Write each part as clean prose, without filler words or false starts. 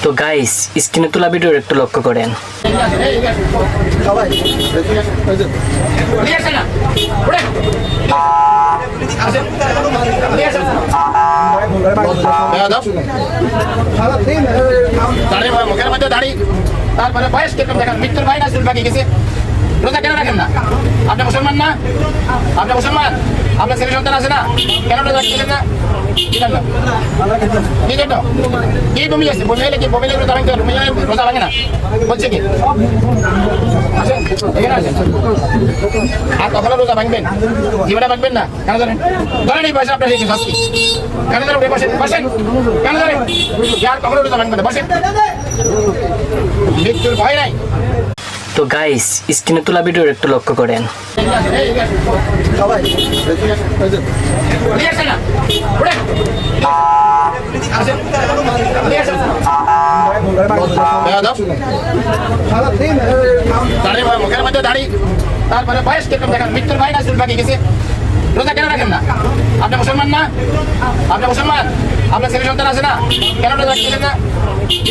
তো গাইস, স্ক্রিনে তোলা ভিডিওর একটু লক্ষ্য করেন। মুখের মধ্যে দাঁড়ি, তারপরে বয়স কিরকম দেখেন, মৃত্যুর ভয় না চুল পাকি গেছে। রোজা কেন রাখেন না? আপনি মুসলমান না? আপনি মুসলমান, আপনার ছেলে সন্তান আছে না? কেন রোজা রাখছিলেন না? কি জন্য? কি বমি আছে? বমি হলে কি বমি হলে রোজা ভাঙতে হবে? বমি হলে রোজা ভাঙে না বলছে কি? এখানে আছেন আর কখনো রোজা ভাঙবেন, জীবনে ভাঙবেন না। কেন জানেন? ধরেন এই বয়সে আপনার সেই শাস্তি। কেন জানেন? বসেন বসেন, কেন জানেন? আর কখনো রোজা ভাঙবেন না, বসেন। মৃত্যুর ভয় নাই। তো গাইস, স্ক্রিনে তোলা ভিডিওর একটু লক্ষ্য করেন। মুখের মধ্যে দাঁড়ি, তারপরে বয়স কিরকম দেখেন, মৃত্যুর ভয় না চুল পাকি গেছে। রোজা কেন রাখেন না? আপনি মুসলমান না? আপনি মুসলমান, আপনার ছেলে সন্তান আছে না? কেন রোজা রাখছিলেন না? কি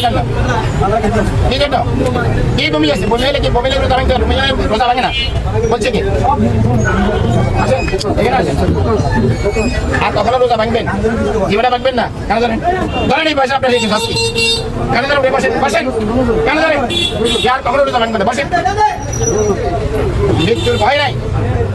জন্য? কি বমি আছে? বমি হলে কি বমি হলে রোজা ভাঙতে হবে? বমি হলে রোজা ভাঙে না বলছে কি? এখানে আছেন আর কখনো রোজা ভাঙবেন, জীবনে ভাঙবেন না। কেন জানেন? ধরেন এই বয়সে আপনার সেই শাস্তি। কেন জানেন? বসেন বসেন, কেন জানেন? আর কখনো রোজা ভাঙবেন না, বসেন। মৃত্যুর ভয় নাই।